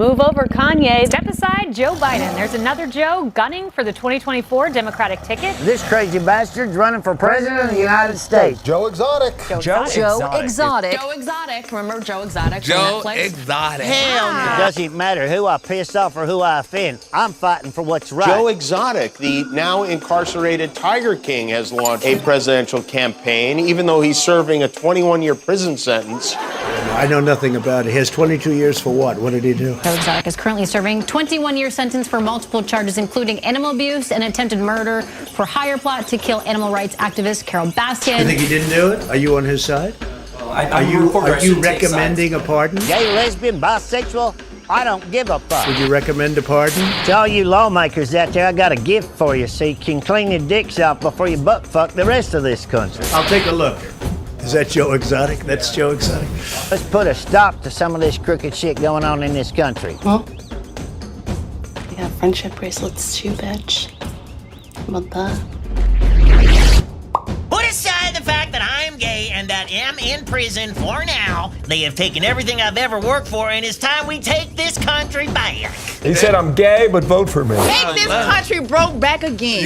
Move over, Kanye. Step aside, Joe Biden. There's another Joe gunning for the 2024 Democratic ticket. This crazy bastard's running for president of the United States. Joe Exotic. Joe Exotic. Joe Exotic. Remember Joe Exotic Joe from Netflix? Exotic. Hell no. It doesn't matter who I piss off or who I offend. I'm fighting for what's right. Joe Exotic, the now incarcerated Tiger King, has launched a presidential campaign, even though he's serving a 21-year prison sentence. I know nothing about it. He has 22 years for what? What did he do? Joe Exotic is currently serving 21-year sentence for multiple charges, including animal abuse and attempted murder for hire plot to kill animal rights activist Carol Baskin. You think he didn't do it? Are you on his side? Are you recommending a pardon? Gay, lesbian, bisexual? I don't give a fuck. Would you recommend a pardon? To all you lawmakers out there, I got a gift for you so you can clean your dicks out before you butt fuck the rest of this country. I'll take a look. Is that Joe Exotic? That's Joe Exotic. Let's put a stop to some of this crooked shit going on in this country. Well, we got friendship bracelets too, bitch. How about that? Put aside the fact that I am gay and that I am in prison for now. They have taken everything I've ever worked for, and it's time we take this country back. He said I'm gay, but vote for me. Take this country broke back again.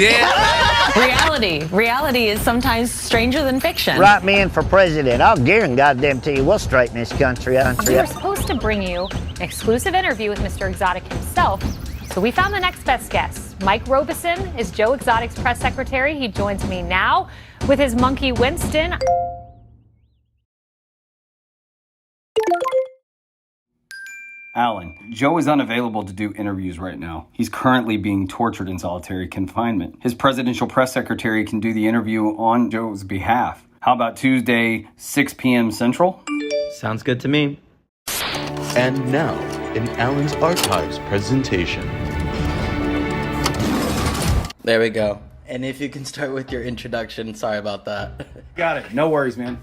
Reality. Reality is sometimes stranger than fiction. Write me in for president. I'll guarantee you we'll straighten this country out. We were supposed to bring you an exclusive interview with Mr. Exotic himself, so we found the next best guest. Mike Robison is Joe Exotic's press secretary. He joins me now with his monkey Winston. Alan, Joe is unavailable to do interviews right now. He's currently being tortured in solitary confinement. His presidential press secretary can do the interview on Joe's behalf. How about Tuesday, 6 p.m. Central? Sounds good to me. And now, in Alan's Archives presentation. There we go. And if you can start with your introduction, sorry about that. Got it. No worries, man.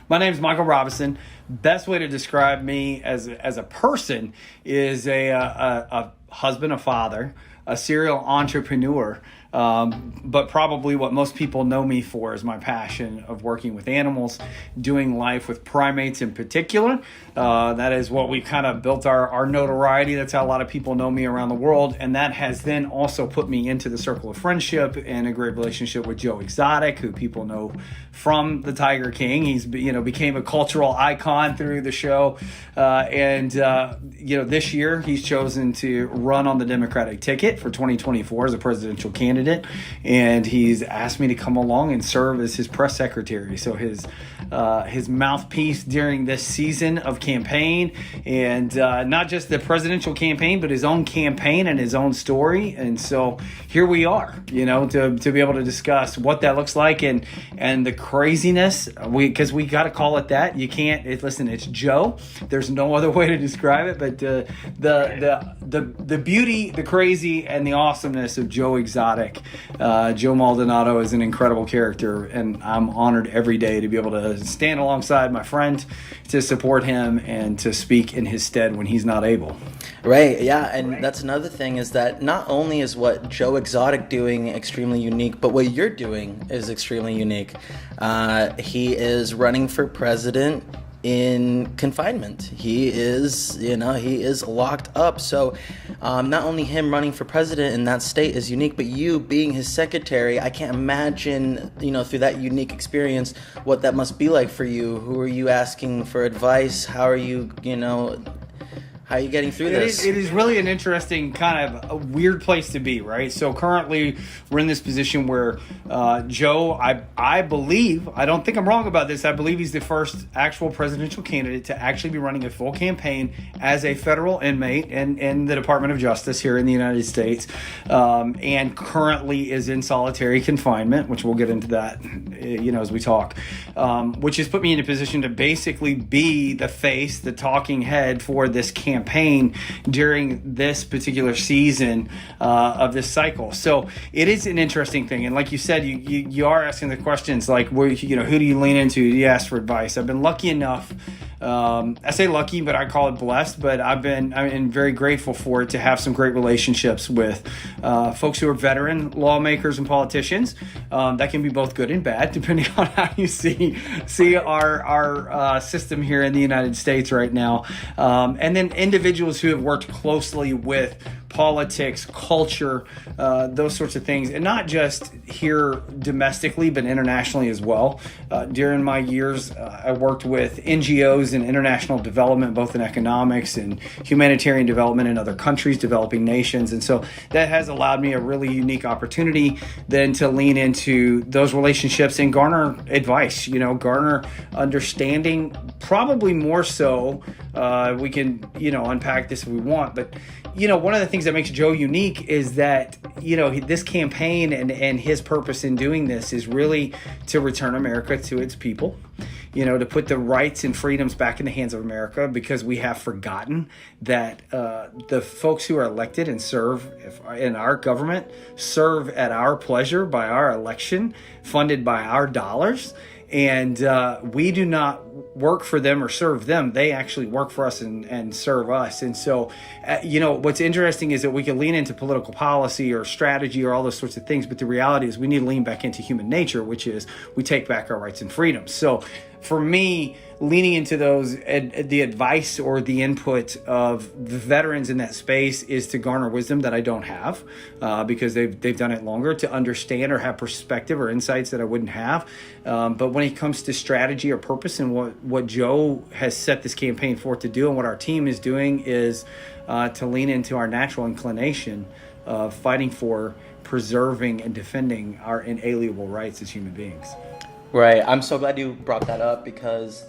My name's Michael Robison. Best way to describe me as a person is a husband, a father, a serial entrepreneur. But probably what most people know me for is my passion of working with animals, doing life with primates in particular. That is what we kind of built our notoriety. That's how a lot of people know me around the world. And that has then also put me into the circle of friendship and a great relationship with Joe Exotic, who people know from the Tiger King. He's, became a cultural icon through the show. This year he's chosen to run on the Democratic ticket for 2024 as a presidential candidate. And he's asked me to come along and serve as his press secretary. So his mouthpiece during this season of campaign, and not just the presidential campaign, but his own campaign and his own story. And so here we are, to be able to discuss what that looks like and the craziness. Because we got to call it that. You can't. Listen, it's Joe. There's no other way to describe it. But the beauty, the crazy, and the awesomeness of Joe Exotic. Joe Maldonado is an incredible character, and I'm honored every day to be able to stand alongside my friend, to support him, and to speak in his stead when he's not able. Right, yeah, and that's another thing is that not only is what Joe Exotic doing extremely unique, but what you're doing is extremely unique. He is running for president in confinement. He is locked up. So not only him running for president in that state is unique, but you being his secretary, I can't imagine, through that unique experience, what that must be like for you. Who are you asking for advice? How are you, how are you getting through this? It is really an interesting kind of a weird place to be, right? So currently we're in this position where Joe, I believe, I don't think I'm wrong about this, I believe he's the first actual presidential candidate to actually be running a full campaign as a federal inmate in the Department of Justice here in the United States, and currently is in solitary confinement, which we'll get into that, as we talk, which has put me in a position to basically be the face, the talking head for this campaign during this particular season of this cycle. So it is an interesting thing. And like you said, you are asking the questions like, who do you lean into? Do you ask for advice? I've been lucky enough I say lucky, but I call it blessed. But I'm very grateful for it to have some great relationships with folks who are veteran lawmakers and politicians. That can be both good and bad, depending on how you see our system here in the United States right now. And then individuals who have worked closely with politics, culture, those sorts of things, and not just here domestically, but internationally as well. During my years, I worked with NGOs and international development, both in economics and humanitarian development in other countries, developing nations. And so that has allowed me a really unique opportunity then to lean into those relationships and garner advice, garner understanding, probably more so. We can, unpack this if we want, but one of the things that makes Joe unique is that, this campaign and his purpose in doing this is really to return America to its people, to put the rights and freedoms back in the hands of America, because we have forgotten that the folks who are elected and serve in our government serve at our pleasure by our election, funded by our dollars. And we do not work for them or serve them. They actually work for us and serve us. And so, what's interesting is that we can lean into political policy or strategy or all those sorts of things. But the reality is we need to lean back into human nature, which is we take back our rights and freedoms. So for me, leaning into those, the advice or the input of the veterans in that space is to garner wisdom that I don't have, because they've done it longer, to understand or have perspective or insights that I wouldn't have. But when it comes to strategy or purpose, and what Joe has set this campaign forth to do, and what our team is doing, is to lean into our natural inclination of fighting for, preserving, and defending our inalienable rights as human beings. Right. I'm so glad you brought that up, because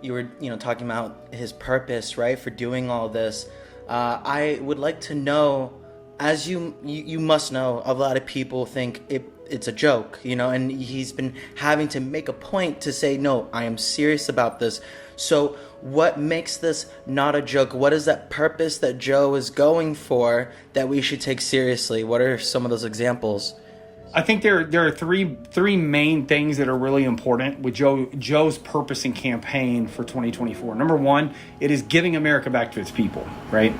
you were, talking about his purpose, right, for doing all this. I would like to know, as you must know, a lot of people think it's a joke, and he's been having to make a point to say, no, I am serious about this. So what makes this not a joke? What is that purpose that Joe is going for that we should take seriously? What are some of those examples? I think there are three main things that are really important with Joe's purpose and campaign for 2024. Number one, it is giving America back to its people, right?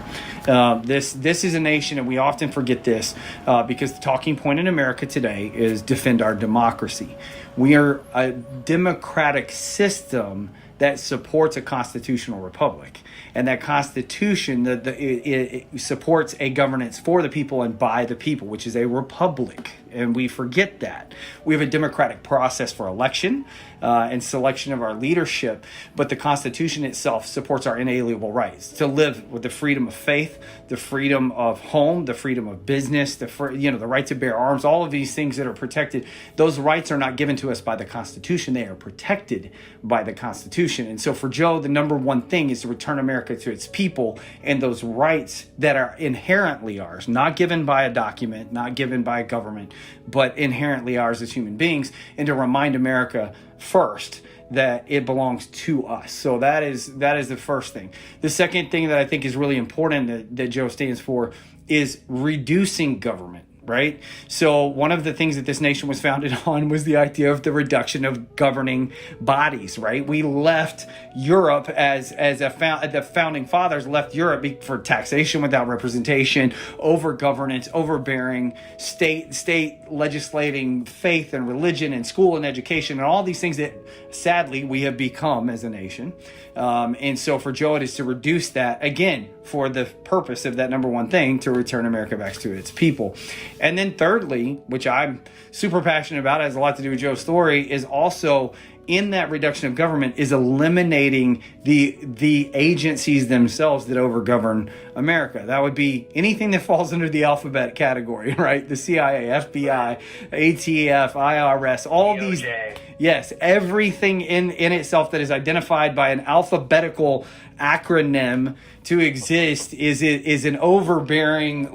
This is a nation, and we often forget this, because the talking point in America today is defend our democracy. We are a democratic system that supports a constitutional republic. And that constitution, it supports a governance for the people and by the people, which is a republic. And we forget that. We have a democratic process for election and selection of our leadership, but the Constitution itself supports our inalienable rights to live with the freedom of faith, the freedom of home, the freedom of business, the right to bear arms, all of these things that are protected. Those rights are not given to us by the Constitution. They are protected by the Constitution. And so for Joe, the number one thing is to return America to its people, and those rights that are inherently ours, not given by a document, not given by a government, but inherently ours as human beings, and to remind America first that it belongs to us. So that is the first thing. The second thing that I think is really important that Joe stands for is reducing government. Right? So one of the things that this nation was founded on was the idea of the reduction of governing bodies, right? We left Europe the founding fathers left Europe for taxation without representation, over governance, overbearing, state legislating faith and religion and school and education and all these things that sadly we have become as a nation. And so for Joe, it is to reduce that, again, for the purpose of that number one thing, to return America back to its people. And then thirdly, which I'm super passionate about, has a lot to do with Joe's story, is also in that reduction of government is eliminating the agencies themselves that overgovern America. That would be anything that falls under the alphabet category, right? The CIA, FBI, ATF, IRS, all DOJ. These. Yes, everything in itself that is identified by an alphabetical acronym to exist is an overbearing,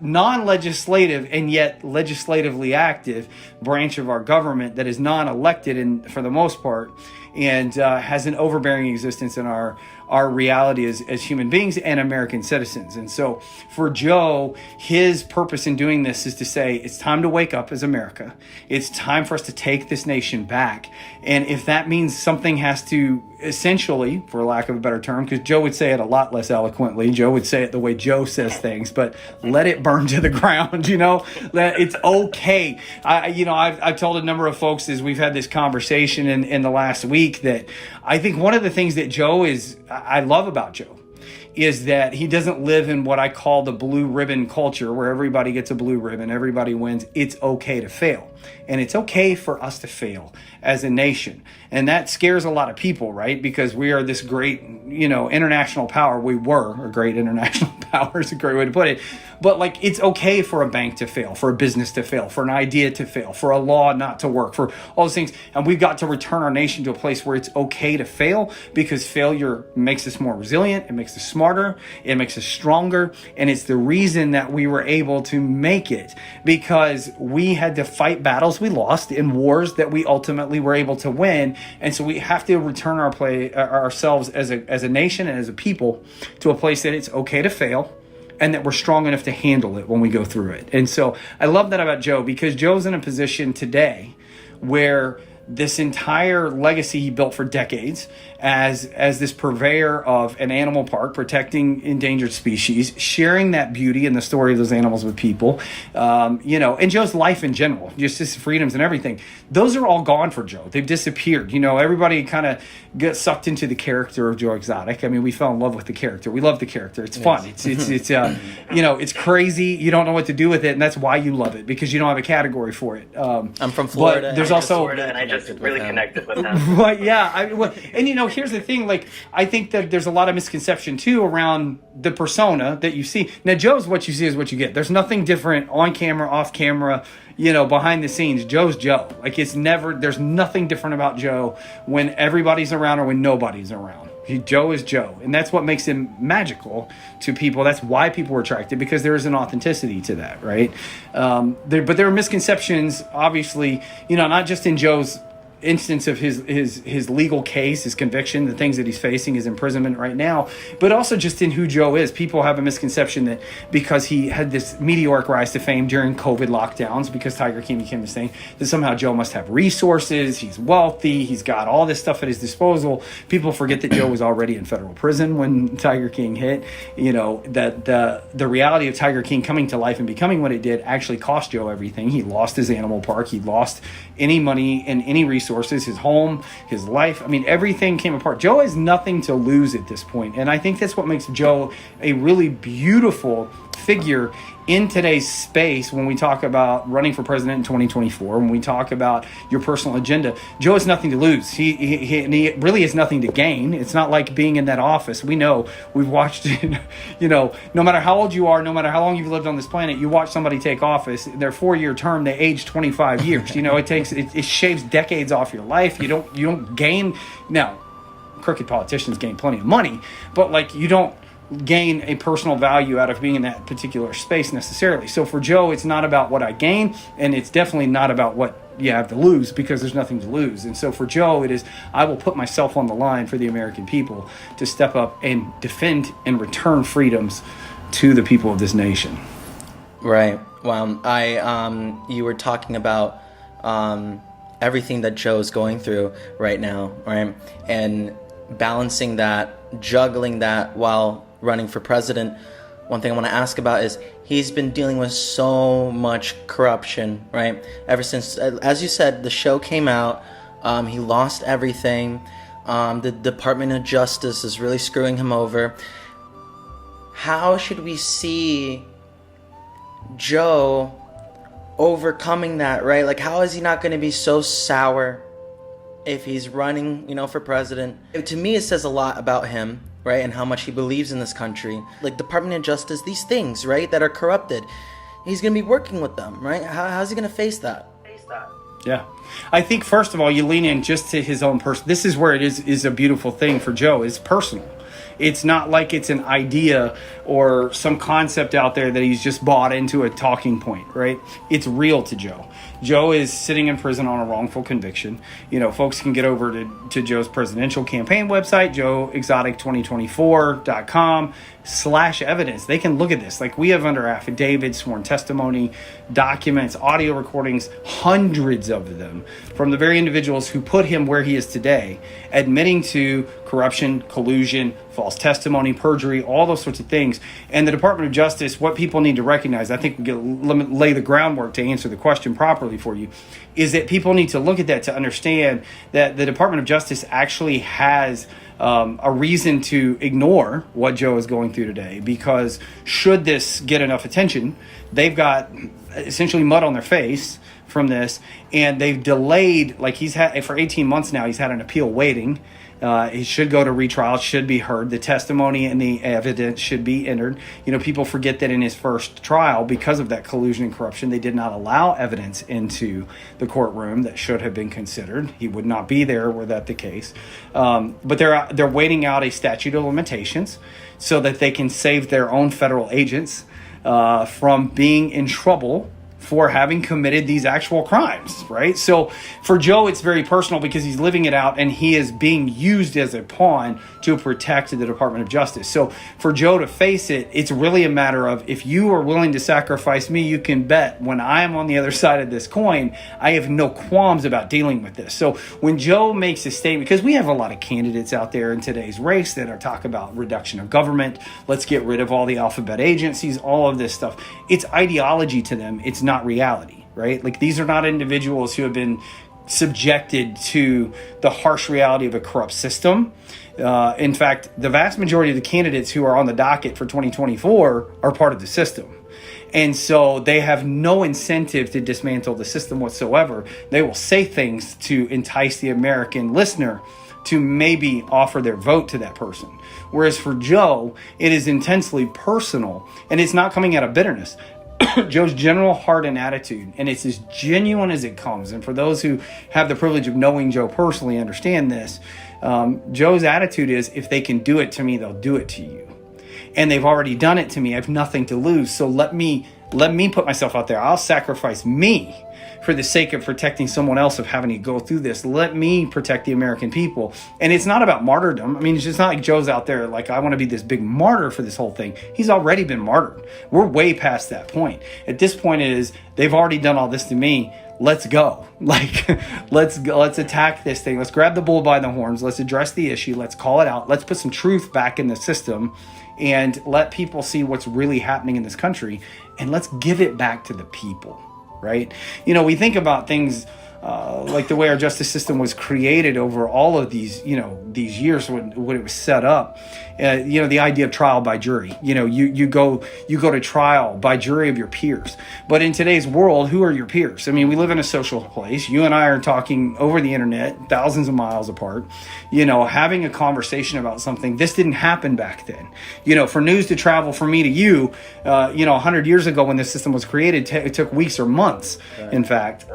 non-legislative and yet legislatively active branch of our government that is non-elected for the most part, and has an overbearing existence in our our reality as human beings and American citizens. And so for Joe, his purpose in doing this is to say, it's time to wake up as America. It's time for us to take this nation back. And if that means something has to essentially, for lack of a better term, because Joe would say it a lot less eloquently, Joe would say it the way Joe says things, but let it burn to the ground, that it's okay. I've told a number of folks as we've had this conversation in the last week that I think one of the things that I love about Joe is that he doesn't live in what I call the blue ribbon culture where everybody gets a blue ribbon, everybody wins. It's okay to fail. And it's okay for us to fail as a nation. And that scares a lot of people, right? Because we are this great, international power. We were a great international power is a great way to put it. But it's okay for a bank to fail, for a business to fail, for an idea to fail, for a law not to work, for all those things. And we've got to return our nation to a place where it's okay to fail, because failure makes us more resilient. It makes us smarter. It makes us stronger. And it's the reason that we were able to make it, because we had to fight battles we lost in wars that we ultimately were able to win. And so we have to return ourselves as a nation and as a people to a place that it's okay to fail, and that we're strong enough to handle it when we go through it. And so I love that about Joe, because Joe's in a position today where this entire legacy he built for decades as this purveyor of an animal park, protecting endangered species, sharing that beauty and the story of those animals with people, and Joe's life in general, just his freedoms and everything, those are all gone for Joe. They've disappeared. Everybody kind of gets sucked into the character of Joe Exotic. I mean, we fell in love with the character. We love the character. It's fun. It's it's crazy. You don't know what to do with it, and that's why you love it, because you don't have a category for it. I'm from Florida. But there's also Florida, and I just really connected with him. But yeah, here's the thing. I think that there's a lot of misconception too around the persona that you see. Now, Joe's what you see is what you get. There's nothing different on camera, off camera, behind the scenes. Joe's Joe. There's nothing different about Joe when everybody's around or when nobody's around. Joe is Joe, and that's what makes him magical to people. That's why people were attracted, because there is an authenticity to that, right? But there are misconceptions, obviously, not just in Joe's instance of his legal case, his conviction, the things that he's facing, his imprisonment right now, but also just in who Joe is. People have a misconception that because he had this meteoric rise to fame during COVID lockdowns, because Tiger King became this thing, that somehow Joe must have resources, he's wealthy, he's got all this stuff at his disposal. People forget that Joe was already in federal prison when Tiger King hit. That the reality of Tiger King coming to life and becoming what it did actually cost Joe everything. He lost his animal park, he lost any money and any resources, his home, his life. I mean, everything came apart. Joe has nothing to lose at this point. And I think that's what makes Joe a really beautiful figure in today's space when we talk about running for president in 2024, when we talk about your personal agenda. Joe has nothing to lose. He really has nothing to gain. It's not like being in that office. We know, we've watched it, no matter how old you are, no matter how long you've lived on this planet, you watch somebody take office, their 4-year term, they age 25 years. It shaves decades off your life. You don't gain. Now, crooked politicians gain plenty of money, but you don't gain a personal value out of being in that particular space necessarily. So for Joe, it's not about what I gain, and it's definitely not about what you have to lose, because there's nothing to lose. And so for Joe, it is, I will put myself on the line for the American people to step up and defend and return freedoms to the people of this nation. Right. Well, you were talking about everything that Joe's going through right now, right? And balancing that, juggling that while running for president. One thing I want to ask about is he's been dealing with so much corruption, right? Ever since, as you said, the show came out, he lost everything. The Department of Justice is really screwing him over. How should we see Joe overcoming that, right? How is he not going to be so sour if he's running, for president? To me, it says a lot about him, right? And how much he believes in this country. Department of Justice, these things, right, that are corrupted. He's going to be working with them, right? How's he going to face that? Yeah. I think, first of all, you lean in just to his own person. This is where it is a beautiful thing for Joe. It's personal. It's not like it's an idea or some concept out there that he's just bought into a talking point, right? It's real to Joe. Joe is sitting in prison on a wrongful conviction. You know, folks can get over to Joe's presidential campaign website, JoeExoticTV.com/evidence. They can look at this. Like, we have under affidavit, sworn testimony, documents, audio recordings, hundreds of them, from the very individuals who put him where he is today, admitting to corruption, collusion, false testimony, perjury, all those sorts of things. And the Department of Justice, what people need to recognize, I think we can lay the groundwork to answer the question properly for you, is that people need to look at that to understand that the Department of Justice actually has a reason to ignore what Joe is going through today, because should this get enough attention, they've got essentially mud on their face from this, and they've delayed, like, he's had for 18 months now, he's had an appeal waiting. He should go to retrial, should be heard. The testimony and the evidence should be entered. You know, people forget that in his first trial, because of that collusion and corruption, they did not allow evidence into the courtroom that should have been considered. He would not be there were that the case. But they're waiting out a statute of limitations so that they can save their own federal agents from being in trouble for having committed these actual crimes, right? So for Joe, it's very personal because he's living it out and he is being used as a pawn to protect the Department of Justice. So for Joe to face it, it's really a matter of, if you are willing to sacrifice me, you can bet when I am on the other side of this coin, I have no qualms about dealing with this. So when Joe makes a statement, because we have a lot of candidates out there in today's race that are talking about reduction of government, let's get rid of all the alphabet agencies, all of this stuff. It's ideology to them. It's not reality, right? Like, these are not individuals who have been subjected to the harsh reality of a corrupt system. In fact, the vast majority of the candidates who are on the docket for 2024 are part of the system. And so they have no incentive to dismantle the system whatsoever. They will say things to entice the American listener to maybe offer their vote to that person. Whereas for Joe, it is intensely personal, and it's not coming out of bitterness. Joe's general heart and attitude, and it's as genuine as it comes. And for those who have the privilege of knowing Joe personally, understand this. Joe's attitude is, if they can do it to me, they'll do it to you. And they've already done it to me. I have nothing to lose. So let me put myself out there. I'll sacrifice me for the sake of protecting someone else of having to go through this. Let me protect the American people. And it's not about martyrdom. I mean, it's just not like Joe's out there like, I want to be this big martyr for this whole thing. He's already been martyred. We're way past that point. At this point is, they've already done all this to me. Let's go. Like, let's attack this thing. Let's grab the bull by the horns. Let's address the issue. Let's call it out. Let's put some truth back in the system and let people see what's really happening in this country. And let's give it back to the people. Right? You know, we think about things like the way our justice system was created over all of these, these years when it was set up. The idea of trial by jury. You go to trial by jury of your peers. But in today's world, who are your peers? I mean, we live in a social place. You and I are talking over the internet, thousands of miles apart, having a conversation about something. This didn't happen back then. For news to travel from me to you, 100 years ago when this system was created, it took weeks or months, in fact,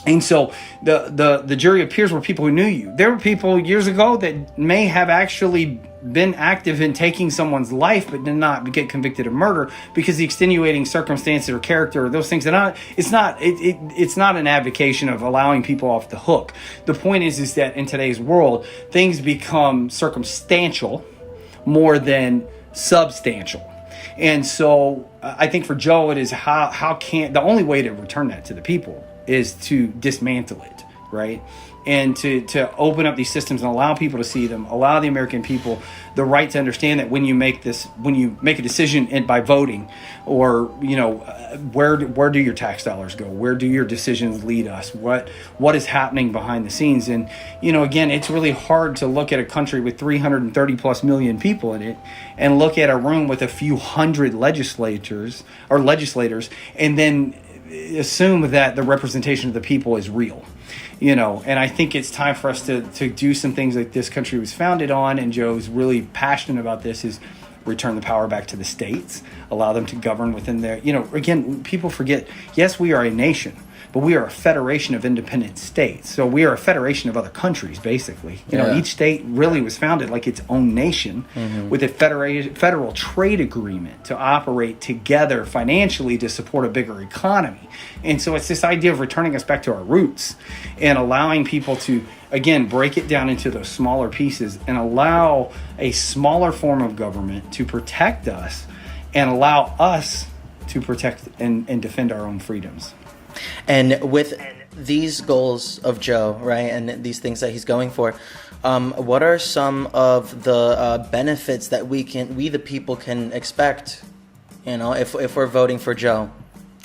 And so the jury of peers were people who knew you. There were people years ago that may have actually been active in taking someone's life, but did not get convicted of murder because the extenuating circumstances or character or those things. It's not an advocation of allowing people off the hook. The point is that in today's world, things become circumstantial more than substantial. And so I think for Joe, it is the only way to return that to the people is to dismantle it, right? And to open up these systems and allow people to see them, allow the American people the right to understand that when you make a decision by voting, or where do your tax dollars go? Where do your decisions lead us? What is happening behind the scenes? And again, it's really hard to look at a country with 330 plus million people in it and look at a room with a few hundred legislators, and then assume that the representation of the people is real. And I think it's time for us to do some things like this country was founded on, and Joe's really passionate about this, is return the power back to the states, allow them to govern within their, again, people forget, yes, we are a nation, but we are a federation of independent states. So we are a federation of other countries, basically. Each state really was founded like its own nation with a federal trade agreement to operate together financially to support a bigger economy. And so it's this idea of returning us back to our roots and allowing people to, again, break it down into those smaller pieces and allow a smaller form of government to protect us and allow us to protect and defend our own freedoms. And with these goals of Joe, right, and these things that he's going for, what are some of the benefits that we the people can expect, if we're voting for Joe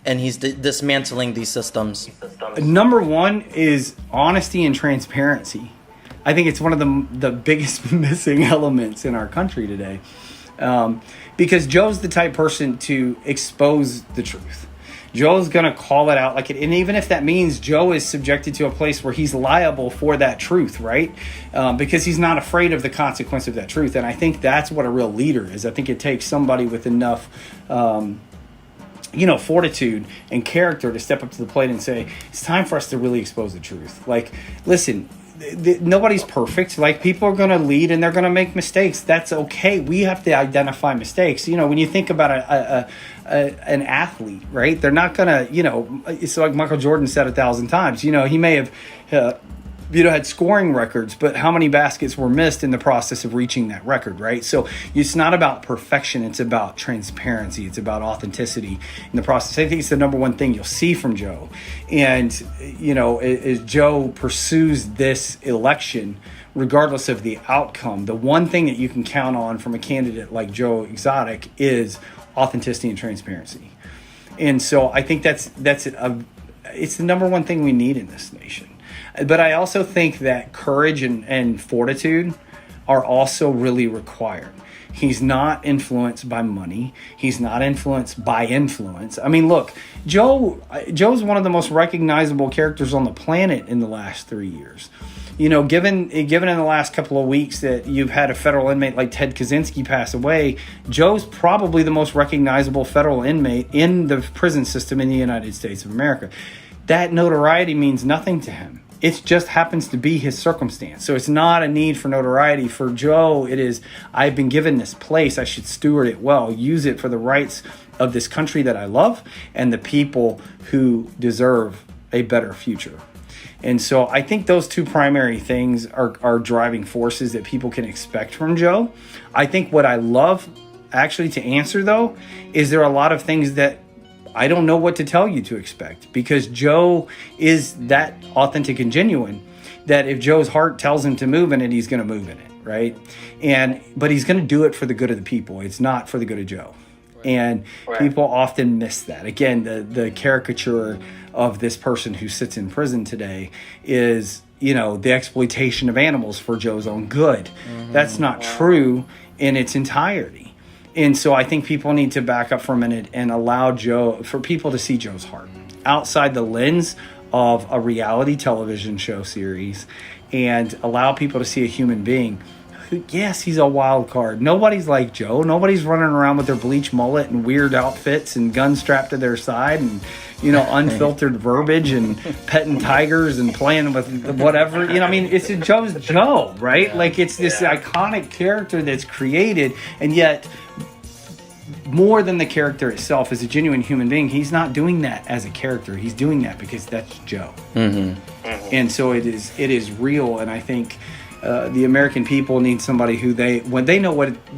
and he's dismantling these systems? Number one is honesty and transparency. I think it's one of the biggest missing elements in our country today, because Joe's the type person to expose the truth. Joe's going to call it out like it, and even if that means Joe is subjected to a place where he's liable for that truth, right? Because he's not afraid of the consequence of that truth. And I think that's what a real leader is. I think it takes somebody with enough, fortitude and character to step up to the plate and say, it's time for us to really expose the truth. Like, listen, nobody's perfect. Like, people are going to lead and they're going to make mistakes. That's okay. We have to identify mistakes. When you think about an athlete, right? They're not going to, it's like Michael Jordan said 1,000 times. He may have, had scoring records, but how many baskets were missed in the process of reaching that record, right? So it's not about perfection. It's about transparency. It's about authenticity in the process. I think it's the number one thing you'll see from Joe. And, as Joe pursues this election, regardless of the outcome, the one thing that you can count on from a candidate like Joe Exotic is authenticity and transparency. And so I think it's the number one thing we need in this nation. But I also think that courage and fortitude are also really required. He's not influenced by money. He's not influenced by influence. I mean, look, Joe's one of the most recognizable characters on the planet in the last 3 years. Given in the last couple of weeks that you've had a federal inmate like Ted Kaczynski pass away, Joe's probably the most recognizable federal inmate in the prison system in the United States of America. That notoriety means nothing to him. It just happens to be his circumstance. So it's not a need for notoriety. For Joe, it is, I've been given this place. I should steward it well, use it for the rights of this country that I love and the people who deserve a better future. And so I think those two primary things are driving forces that people can expect from Joe. I think what I love, actually, to answer, though, is there are a lot of things that I don't know what to tell you to expect, because Joe is that authentic and genuine that if Joe's heart tells him to move in it, he's going to move in it, right? But he's going to do it for the good of the people. It's not for the good of Joe. And people often miss that. Again, the caricature of this person who sits in prison today is, the exploitation of animals for Joe's own good. That's not true in its entirety. And so I think people need to back up for a minute and allow for people to see Joe's heart outside the lens of a reality television show series, and allow people to see a human being who, yes, he's a wild card. Nobody's like Joe. Nobody's running around with their bleach mullet and weird outfits and guns strapped to their side and, unfiltered verbiage and petting tigers and playing with whatever. It's Joe's Joe, right? Yeah. Like, it's this iconic character that's created, and yet more than the character itself, as a genuine human being, he's not doing that as a character. He's doing that because that's Joe. And so it is real. And I think the American people need somebody who when they know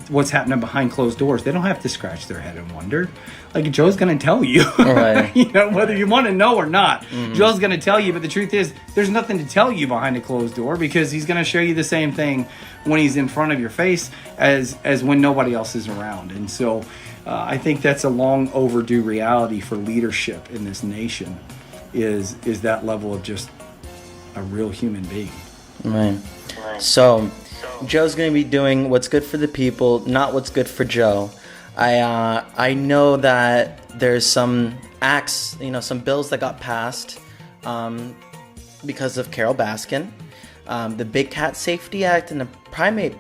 what's happening behind closed doors, they don't have to scratch their head and wonder. Like, Joe's going to tell you, right. Whether you want to know or not, Joe's going to tell you. But the truth is, there's nothing to tell you behind a closed door, because he's going to show you the same thing when he's in front of your face as when nobody else is around. And so I think that's a long overdue reality for leadership in this nation, is that level of just a real human being. Right. So Joe's going to be doing what's good for the people, not what's good for Joe. I know that there's some acts, some bills that got passed because of Carol Baskin, the Big Cat Safety Act and the Primate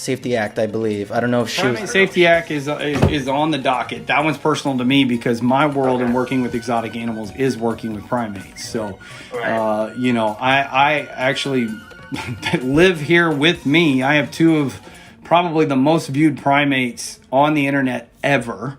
Safety Act, I believe. I don't know if she Primate was... Safety Act is on the docket. That one's personal to me because my world in working with exotic animals is working with primates. So, you know, I actually live here with me. I have two of probably the most viewed primates on the internet ever.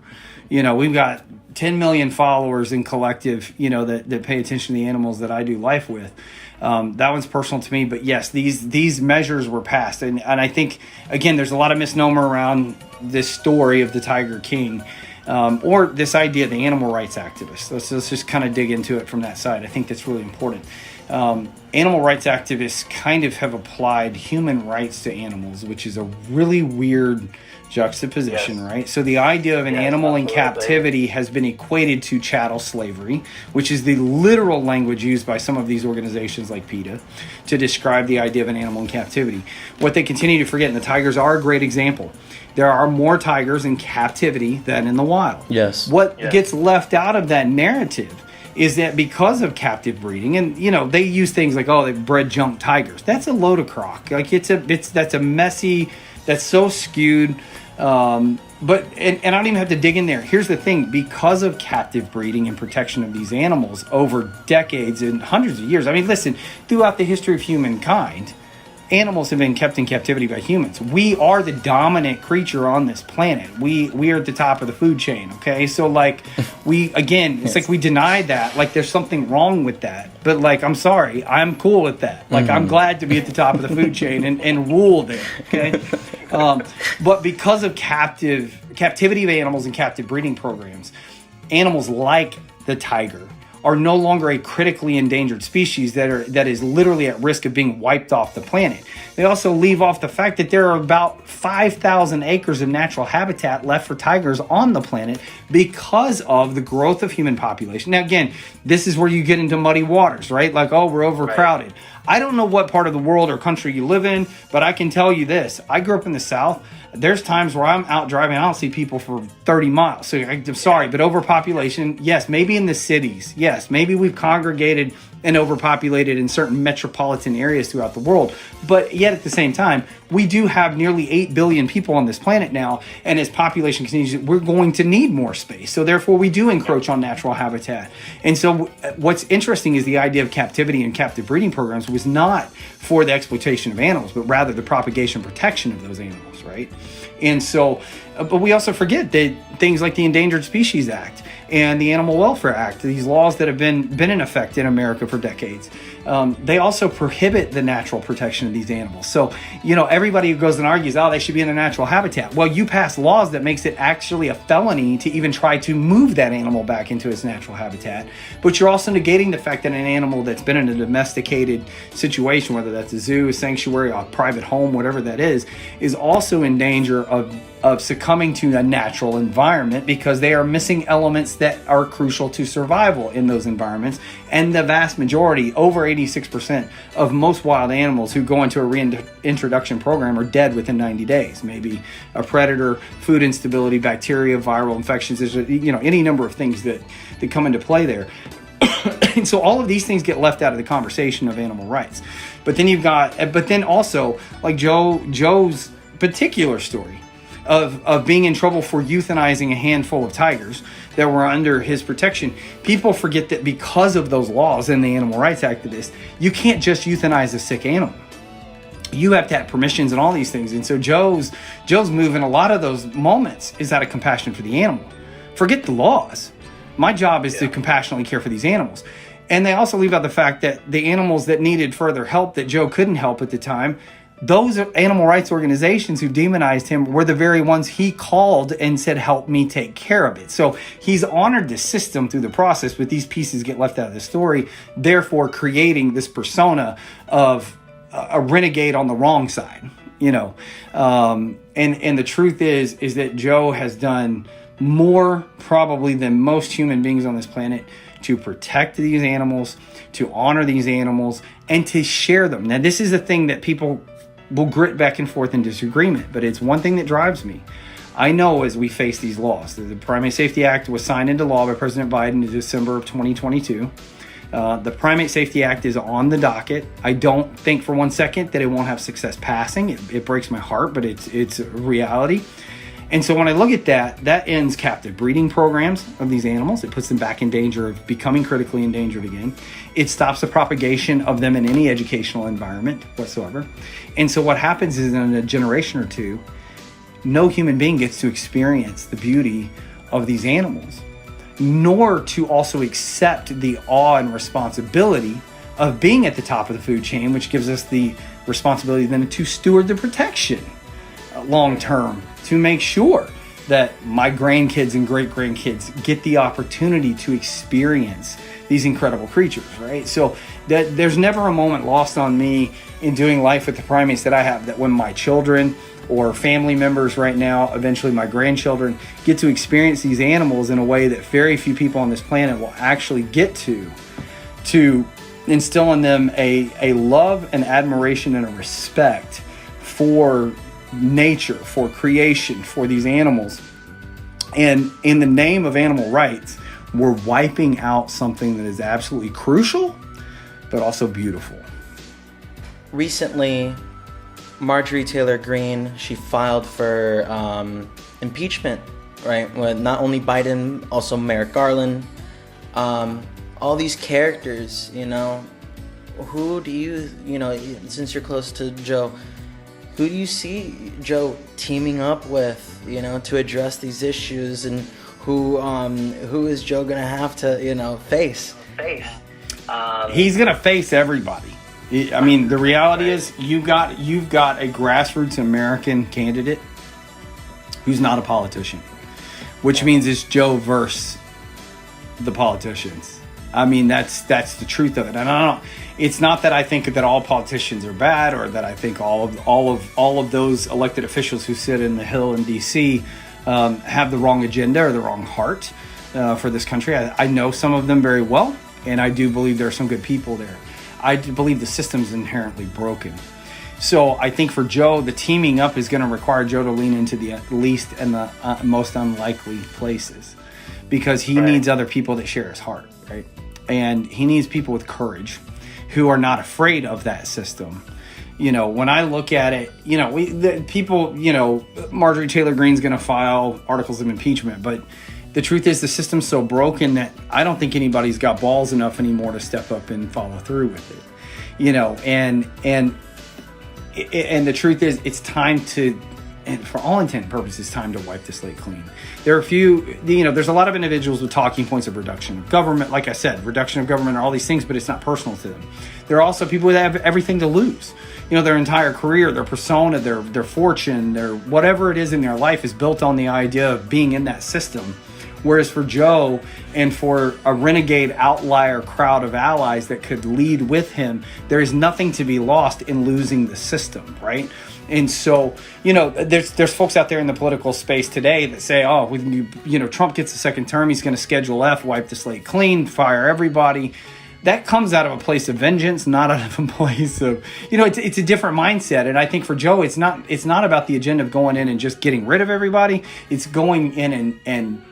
You know, we've got 10 million followers in collective, you know, that pay attention to the animals that I do life with. That one's personal to me, but yes, these measures were passed. And I think, again, there's a lot of misnomer around this story of the Tiger King, or this idea of the animal rights activists. Let's just kind of dig into it from that side. I think that's really important. Animal rights activists kind of have applied human rights to animals, which is a really weird juxtaposition, right? So the idea of an animal in captivity has been equated to chattel slavery, which is the literal language used by some of these organizations like PETA to describe the idea of an animal in captivity. What they continue to forget, and the tigers are a great example, there are more tigers in captivity than in the wild. Yes. What gets left out of that narrative is that because of captive breeding, and you know, they use things like, oh, they bred junk tigers. That's a load of crock. Like that's a messy, that's so skewed. But I don't even have to dig in there. Here's the thing: because of captive breeding and protection of these animals over decades and hundreds of years. I mean, listen, throughout the history of humankind, animals have been kept in captivity by humans. We are the dominant creature on this planet. We are at the top of the food chain, okay? So, like, it's like we denied that. Like, there's something wrong with that. But, like, I'm sorry. I'm cool with that. Like, I'm glad to be at the top of the food chain and rule there, okay? But because of captivity of animals and captive breeding programs, animals like the tiger are no longer a critically endangered species that is literally at risk of being wiped off the planet. They also leave off the fact that there are about 5,000 acres of natural habitat left for tigers on the planet because of the growth of human population. Now, again, this is where you get into muddy waters, right? Like, oh, we're overcrowded. Right. I don't know what part of the world or country you live in, but I can tell you this. I grew up in the South. There's times where I'm out driving, I don't see people for 30 miles. So I'm sorry, but overpopulation, yes, maybe in the cities. Yes, maybe we've congregated and overpopulated in certain metropolitan areas throughout the world. But yet at the same time, we do have nearly 8 billion people on this planet now. And as population continues, we're going to need more space. So therefore, we do encroach on natural habitat. And so what's interesting is the idea of captivity and captive breeding programs was not for the exploitation of animals, but rather the propagation and protection of those animals, right? And so, but we also forget that things like the Endangered Species Act and the Animal Welfare Act, these laws that have been in effect in America for decades, they also prohibit the natural protection of these animals. So, you know, everybody who goes and argues, oh, they should be in their natural habitat. Well, you pass laws that makes it actually a felony to even try to move that animal back into its natural habitat. But you're also negating the fact that an animal that's been in a domesticated situation, whether that's a zoo, a sanctuary, a private home, whatever that is also in danger of succumbing to a natural environment because they are missing elements that are crucial to survival in those environments. And the vast majority, over 86% of most wild animals who go into a reintroduction program are dead within 90 days. Maybe a predator, food instability, bacteria, viral infections, there's any number of things that come into play there. And so all of these things get left out of the conversation of animal rights. But then also like Joe's particular story of being in trouble for euthanizing a handful of tigers that were under his protection. People forget that because of those laws and the animal rights activists, you can't just euthanize a sick animal. You have to have permissions and all these things. And so Joe's move in a lot of those moments is out of compassion for the animal. Forget the laws. My job is to compassionately care for these animals. And they also leave out the fact that the animals that needed further help that Joe couldn't help at the time, those animal rights organizations who demonized him were the very ones he called and said, help me take care of it. So he's honored the system through the process, but these pieces get left out of the story, therefore creating this persona of a renegade on the wrong side, and the truth is that Joe has done more probably than most human beings on this planet to protect these animals, to honor these animals, and to share them. Now, this is a thing that people will grit back and forth in disagreement, but it's one thing that drives me. I know as we face these laws, the Primate Safety Act was signed into law by President Biden in December of 2022. The Primate Safety Act is on the docket. I don't think for one second that it won't have success passing. It breaks my heart, but it's a reality. And so when I look at that ends captive breeding programs of these animals. It puts them back in danger of becoming critically endangered again. It stops the propagation of them in any educational environment whatsoever. And so what happens is in a generation or two, no human being gets to experience the beauty of these animals, nor to also accept the awe and responsibility of being at the top of the food chain, which gives us the responsibility then to steward the protection long term, to make sure that my grandkids and great grandkids get the opportunity to experience these incredible creatures, right? So that there's never a moment lost on me in doing life with the primates that I have, that when my children or family members right now, eventually my grandchildren, get to experience these animals in a way that very few people on this planet will actually get to instill in them a love and admiration and a respect for nature, for creation, for these animals. And in the name of animal rights, we're wiping out something that is absolutely crucial, but also beautiful. Recently, Marjorie Taylor Greene, she filed for impeachment, right? With not only Biden, also Merrick Garland, all these characters, who do you, since you're close to Joe, who do you see Joe teaming up with, to address these issues, and who is Joe gonna have to, face? He's gonna face everybody. I mean, the reality is you've got a grassroots American candidate who's not a politician, which means it's Joe versus the politicians. I mean, that's the truth of it. And I don't know. It's not that I think that all politicians are bad, or that I think all of those elected officials who sit in the Hill in D.C. Have the wrong agenda or the wrong heart for this country. I know some of them very well, and I do believe there are some good people there. I believe the system's inherently broken. So I think for Joe, the teaming up is going to require Joe to lean into the least and the most unlikely places, because he needs other people that share his heart, right? And he needs people with courage who are not afraid of that system. When I look at it, Marjorie Taylor Greene's going to file articles of impeachment, but the truth is the system's so broken that I don't think anybody's got balls enough anymore to step up and follow through with it. And the truth is it's time to, and for all intent and purposes, time to wipe the slate clean. There are a few, there's a lot of individuals with talking points of reduction of government. Like I said, reduction of government are all these things, but it's not personal to them. There are also people that have everything to lose. Their entire career, their persona, their fortune, their whatever it is in their life is built on the idea of being in that system. Whereas for Joe and for a renegade outlier crowd of allies that could lead with him, there is nothing to be lost in losing the system, right? And so, there's folks out there in the political space today that say, oh, when Trump gets a second term, he's going to Schedule F, wipe the slate clean, fire everybody. That comes out of a place of vengeance, not out of a place of, it's a different mindset. And I think for Joe, it's not about the agenda of going in and just getting rid of everybody. It's going in and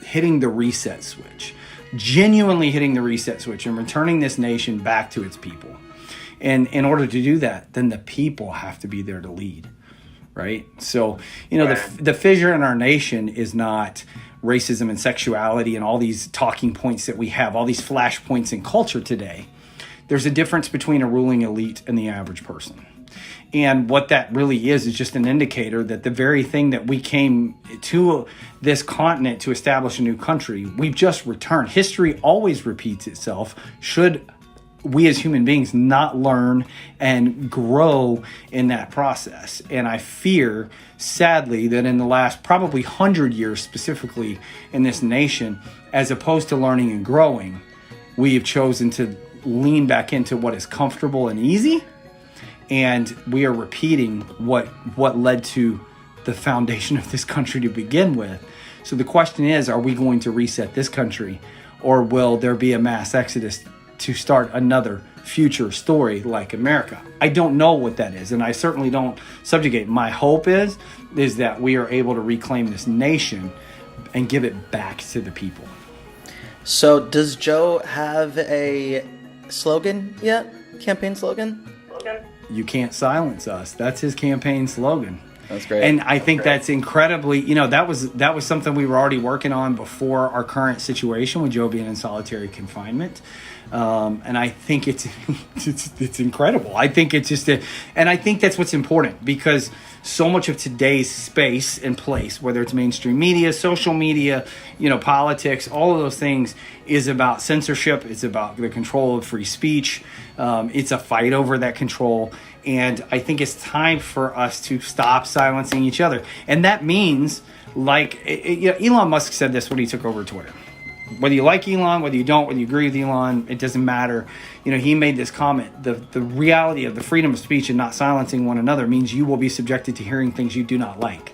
hitting the reset switch, genuinely hitting the reset switch and returning this nation back to its people. And in order to do that, then the people have to be there to lead, right? So, the fissure in our nation is not racism and sexuality and all these talking points that we have, all these flashpoints in culture today. There's a difference between a ruling elite and the average person. And what that really is just an indicator that the very thing that we came to this continent to establish a new country, we've just returned. History always repeats itself. Should we as human beings not learn and grow in that process? And I fear, sadly, that in the last probably 100 years specifically in this nation, as opposed to learning and growing, we have chosen to lean back into what is comfortable and easy. And we are repeating what led to the foundation of this country to begin with. So the question is, are we going to reset this country, or will there be a mass exodus to start another future story like America? I don't know what that is, and I certainly don't subjugate. My hope is that we are able to reclaim this nation and give it back to the people. So does Joe have a slogan yet? Campaign slogan? You can't silence us. That's his campaign slogan. That's great. And I think that's incredibly, that was something we were already working on before our current situation with Joe being in solitary confinement. And I think it's incredible. I think it's just and I think that's what's important, because so much of today's space and place, whether it's mainstream media, social media, politics, all of those things, is about censorship. It's about the control of free speech. It's a fight over that control. And I think it's time for us to stop silencing each other. And that means, Elon Musk said this when he took over Twitter. Whether you like Elon, whether you don't, whether you agree with Elon, it doesn't matter. He made this comment. The reality of the freedom of speech and not silencing one another means you will be subjected to hearing things you do not like.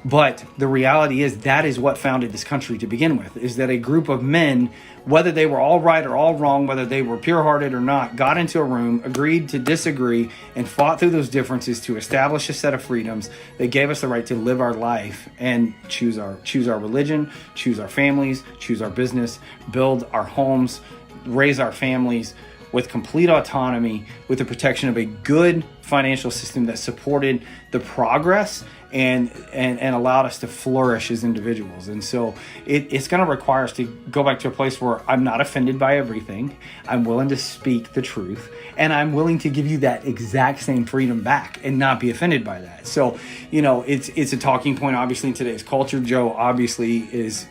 But the reality is that is what founded this country to begin with, is that a group of men, whether they were all right or all wrong, whether they were pure-hearted or not, got into a room, agreed to disagree, and fought through those differences to establish a set of freedoms that gave us the right to live our life and choose our religion, choose our families, choose our business, build our homes, raise our families with complete autonomy, with the protection of a good financial system that supported the progress and allowed us to flourish as individuals. And so it's going to require us to go back to a place where I'm not offended by everything. I'm willing to speak the truth, and I'm willing to give you that exact same freedom back and not be offended by that. So, it's a talking point, obviously, in today's culture. Joe obviously is,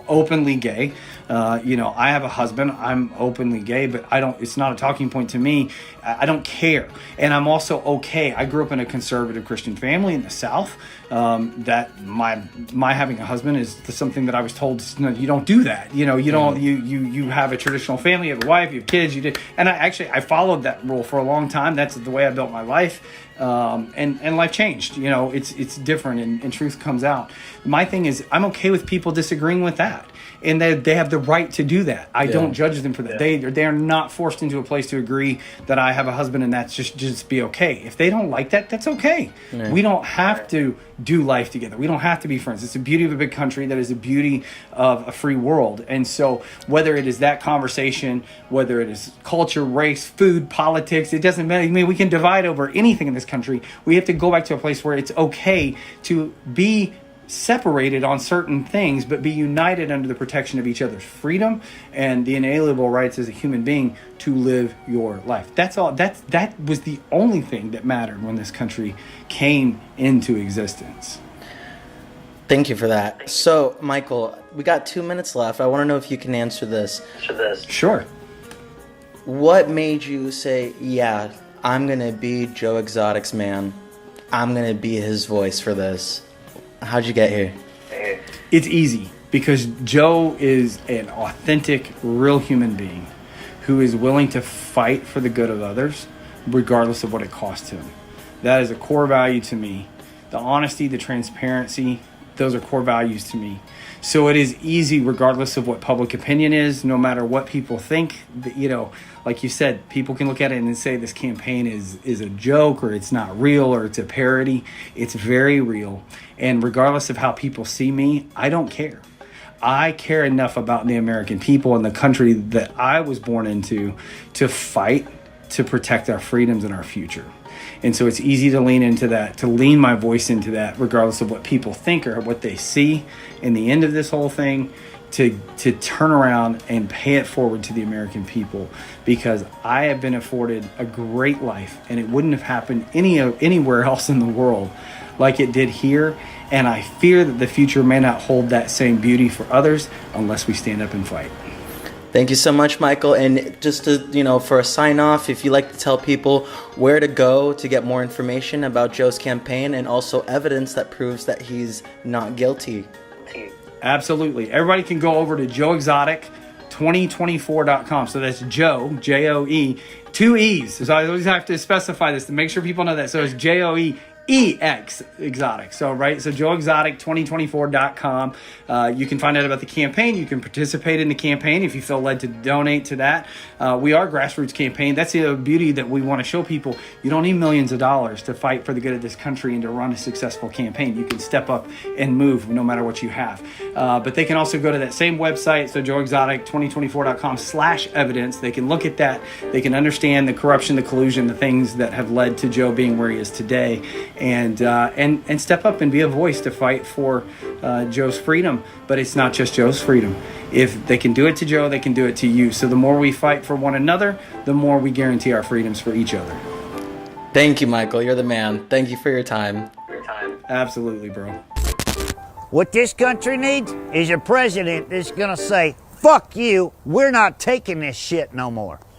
openly gay. I have a husband. I'm openly gay, but it's not a talking point to me. I don't care. And I'm also okay. I grew up in a conservative Christian family in the South. That my having a husband is something that I was told, you don't do that. You don't, you have a traditional family, you have a wife, you have kids, you did. And I followed that rule for a long time. That's the way I built my life. And life changed. It's different, and truth comes out. My thing is, I'm okay with people disagreeing with that. And they have the right to do that. I don't judge them for that. They are not forced into a place to agree that I have a husband and that's just be okay. If they don't like that, that's okay. Yeah. We don't have to do life together. We don't have to be friends. It's the beauty of a big country. That is the beauty of a free world. And so whether it is that conversation, whether it is culture, race, food, politics, it doesn't matter. We can divide over anything in this country. We have to go back to a place where it's okay to be separated on certain things, but be united under the protection of each other's freedom and the inalienable rights as a human being to live your life. That's all. That was the only thing that mattered when this country came into existence. Thank you for that. So, Michael, we got 2 minutes left. I want to know if you can answer this. Sure. What made you say, yeah, I'm going to be Joe Exotic's man. I'm going to be his voice for this? How'd you get here? It's easy, because Joe is an authentic, real human being who is willing to fight for the good of others, regardless of what it costs him. That is a core value to me. The honesty, the transparency, those are core values to me. So it is easy, regardless of what public opinion is, no matter what people think. Like you said, people can look at it and say this campaign is a joke, or it's not real, or it's a parody. It's very real. And regardless of how people see me, I don't care. I care enough about the American people and the country that I was born into to fight to protect our freedoms and our future. And so it's easy to lean into that, to lean my voice into that, regardless of what people think or what they see in the end of this whole thing, to turn around and pay it forward to the American people, because I have been afforded a great life, and it wouldn't have happened anywhere else in the world like it did here. And I fear that the future may not hold that same beauty for others unless we stand up and fight. Thank you so much, Michael. And just to, for a sign off, if you'd like to tell people where to go to get more information about Joe's campaign and also evidence that proves that he's not guilty. Absolutely. Everybody can go over to JoeExotic2024.com. So that's Joe, Joe, 2 E's. So I always have to specify this to make sure people know that. So it's JoeExotic. So JoeExotic2024.com. You can find out about the campaign. You can participate in the campaign if you feel led to donate to that. We are a grassroots campaign. That's the beauty that we want to show people. You don't need millions of dollars to fight for the good of this country and to run a successful campaign. You can step up and move no matter what you have. But they can also go to that same website, so JoeExotic2024.com/evidence. They can look at that. They can understand the corruption, the collusion, the things that have led to Joe being where he is today, and step up and be a voice to fight for Joe's freedom. But it's not just Joe's freedom. If they can do it to Joe, they can do it to you. So the more we fight for one another, the more we guarantee our freedoms for each other. Thank you, Michael. You're the man. Thank you for your time. Absolutely, bro. What this country needs is a president that's gonna say, fuck you, we're not taking this shit no more.